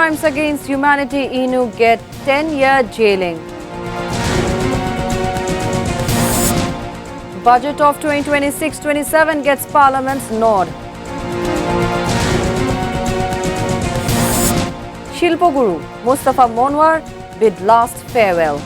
crimes against humanity Inu get 10-year jailing. Budget of 2026-27 gets Parliament's nod. Shilpo Guru Mustafa Monwar bid last farewell.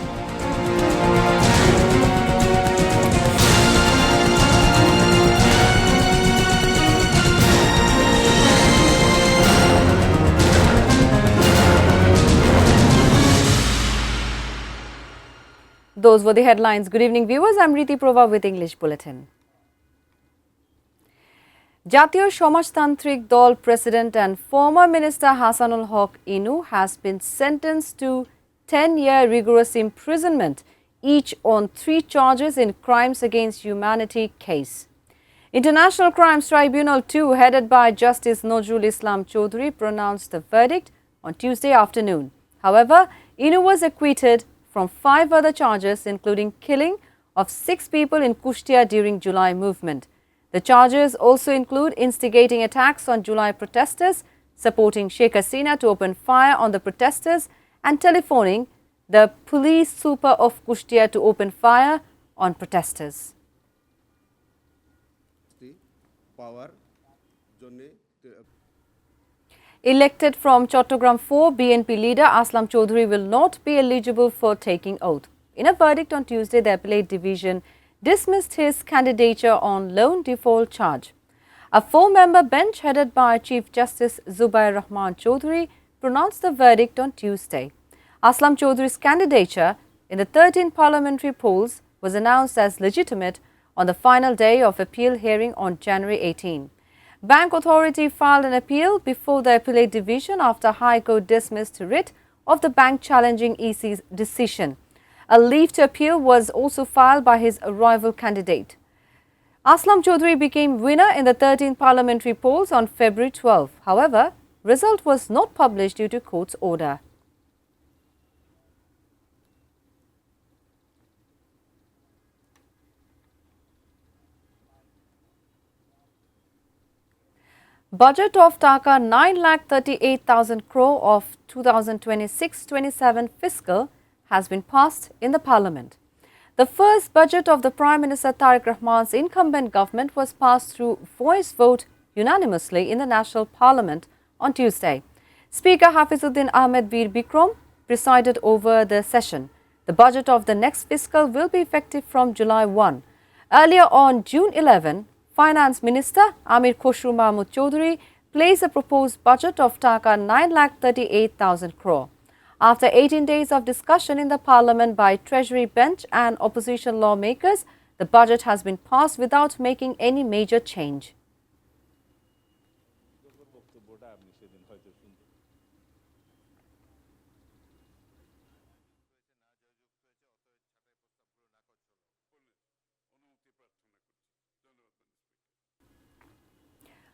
Those were the headlines. Good evening, viewers. I'm Riti Prova with English Bulletin. Jatiyo Samajtantrik Dol President and former Minister Hasanul Haq Inu has been sentenced to 10-year rigorous imprisonment, each on 3 charges in crimes against humanity case. International Crimes Tribunal 2, headed by Justice Aslam Chowdhury, pronounced the verdict on Tuesday afternoon. However, Inu was acquitted from 5 other charges, including killing of 6 people in Kushtia during July movement. The charges also include instigating attacks on July protesters, supporting Sheikh Hasina to open fire on the protesters, and telephoning the police super of Kushtia to open fire on protesters. Elected from Chattogram 4, BNP leader Aslam Chowdhury will not be eligible for taking oath. In a verdict on Tuesday, the appellate division dismissed his candidature on loan default charge. A 4-member bench headed by Chief Justice Zubair Rahman Chowdhury pronounced the verdict on Tuesday. Aslam Chowdhury's candidature in the 13 parliamentary polls was announced as legitimate on the final day of appeal hearing on January 18. Bank Authority filed an appeal before the appellate division after High Court dismissed writ of the bank challenging EC's decision. A leave to appeal was also filed by his rival candidate. Aslam Chowdhury became winner in the 13 parliamentary polls on February 12. However, result was not published due to court's order. Budget of Taka 9,38,000 crore of 2026-27 fiscal has been passed in the Parliament. The first budget of the Prime Minister Tariq Rahman's incumbent government was passed through voice vote unanimously in the National Parliament on Tuesday. Speaker Hafizuddin Ahmed Bir Bikram presided over the session. The budget of the next fiscal will be effective from July 1. Earlier on June 11, Finance Minister Amir Khosru Mahmood Chowdhury placed a proposed budget of Taka 9,38,000 crore. After 18 days of discussion in the Parliament by Treasury bench and opposition lawmakers, the budget has been passed without making any major change.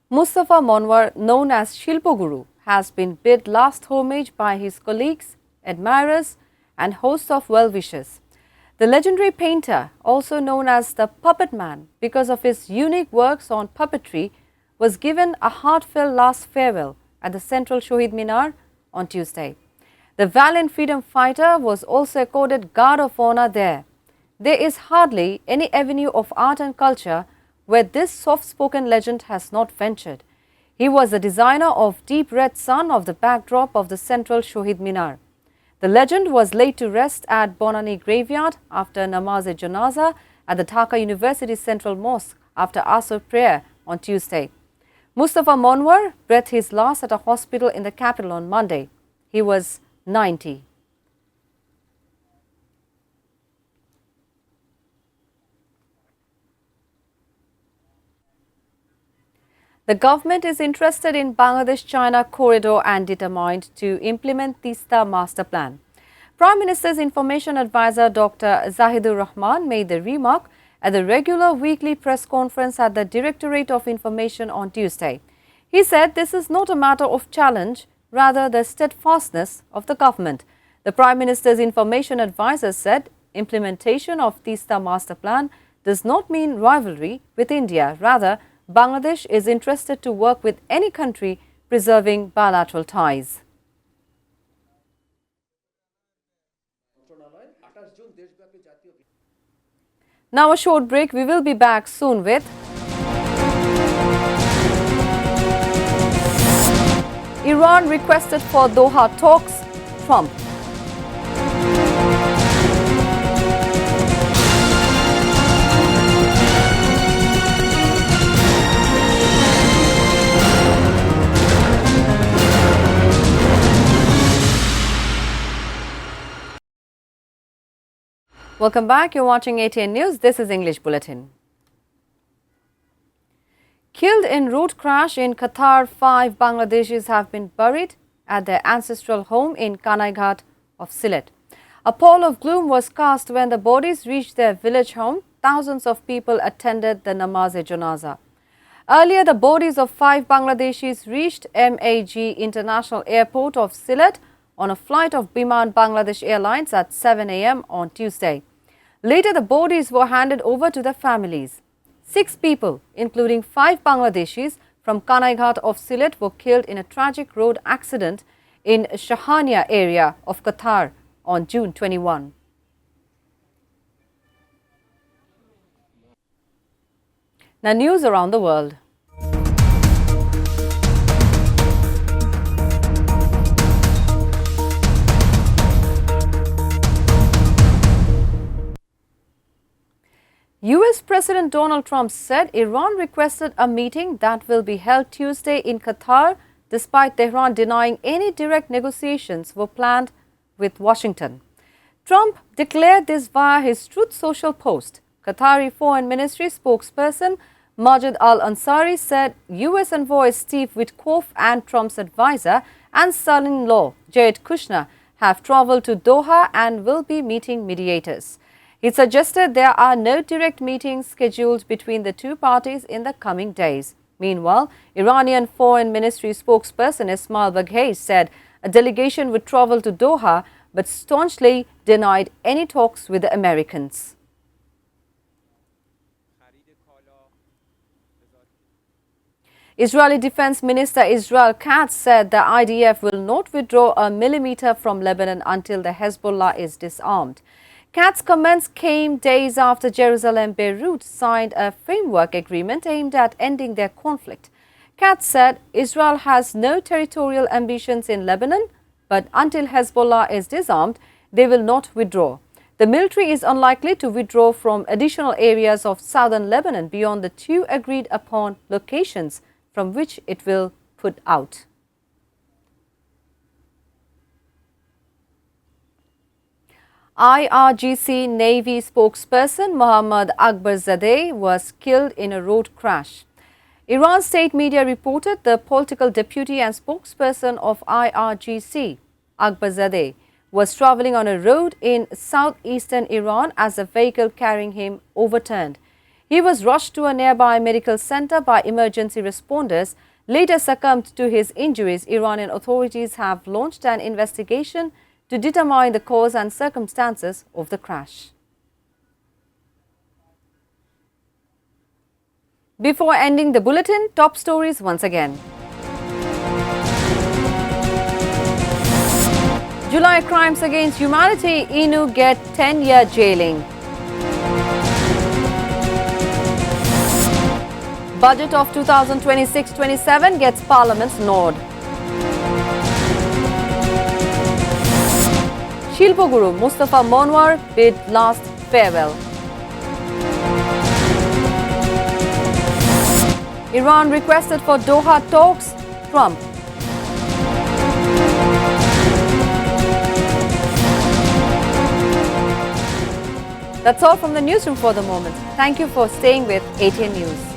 Mustafa Monwar, known as Shilpo Guru, has been bid last homage by his colleagues, admirers and hosts of well-wishers. The legendary painter, also known as the Puppet Man because of his unique works on puppetry, was given a heartfelt last farewell at the Central Shohid Minar on Tuesday. The valiant freedom fighter was also accorded Guard of Honor there. There is hardly any avenue of art and culture where this soft-spoken legend has not ventured. He was the designer of deep red sun of the backdrop of the Central Shohid Minar. The legend was laid to rest at Bonani Graveyard after Namaz-e-Janaza at the Dhaka University Central Mosque after Asr prayer on Tuesday. Mustafa Monwar breathed his last at a hospital in the capital on Monday. He was 90. The government is interested in Bangladesh-China corridor and determined to implement TISTA master plan. Prime Minister's Information Advisor Dr. Zahidur Rahman made the remark at the regular weekly press conference at the Directorate of Information on Tuesday. He said this is not a matter of challenge, rather the steadfastness of the government. The Prime Minister's Information Advisor said implementation of TISTA master plan does not mean rivalry with India. Rather, Bangladesh is interested to work with any country preserving bilateral ties. Now a short break. We will be back soon with Iran requested for Doha talks, Trump. Welcome back. You're watching ATN News. This is English Bulletin. Killed in road crash in Qatar, 5 Bangladeshis have been buried at their ancestral home in Kanaiঘাট of Sylhet. A pall of gloom was cast when the bodies reached their village home. Thousands of people attended the namaz-e-janaza. Earlier, the bodies of 5 Bangladeshis reached MAG International Airport of Sylhet on a flight of Biman Bangladesh Airlines at 7 a.m. on Tuesday. Later, the bodies were handed over to their families. 6 people, including 5 Bangladeshis from Kanaiঘাট of Sylhet, were killed in a tragic road accident in Shahania area of Qatar on June 21. Now, news around the world. US President Donald Trump said Iran requested a meeting that will be held Tuesday in Qatar, despite Tehran denying any direct negotiations were planned with Washington. Trump declared this via his Truth Social post. Qatari Foreign Ministry spokesperson Majid al-Ansari said US envoy Steve Witkoff and Trump's advisor and son-in-law Jared Kushner have traveled to Doha and will be meeting mediators. He suggested there are no direct meetings scheduled between the two parties in the coming days. Meanwhile, Iranian Foreign Ministry spokesperson Ismail Baghei said a delegation would travel to Doha but staunchly denied any talks with the Americans. Israeli Defense Minister Israel Katz said the IDF will not withdraw a millimeter from Lebanon until the Hezbollah is disarmed. Katz's comments came days after Jerusalem-Beirut signed a framework agreement aimed at ending their conflict. Katz said Israel has no territorial ambitions in Lebanon, but until Hezbollah is disarmed, they will not withdraw. The military is unlikely to withdraw from additional areas of southern Lebanon beyond the 2 agreed upon locations from which it will put out. IRGC Navy spokesperson Mohammad Akbarzadeh was killed in a road crash. Iran state media reported the political deputy and spokesperson of IRGC, Akbarzadeh, was traveling on a road in southeastern Iran as a vehicle carrying him overturned. He was rushed to a nearby medical center by emergency responders. Later succumbed to his injuries. Iranian authorities have launched an investigation to determine the cause and circumstances of the crash. Before ending the bulletin, top stories once again. July crimes against humanity, Inu get 10-year jailing. Budget of 2026-27 gets Parliament's nod. Shilpo Guru Mustafa Monwar bid last farewell. Iran requested for Doha talks, Trump. That's all from the newsroom for the moment. Thank you for staying with ATN News.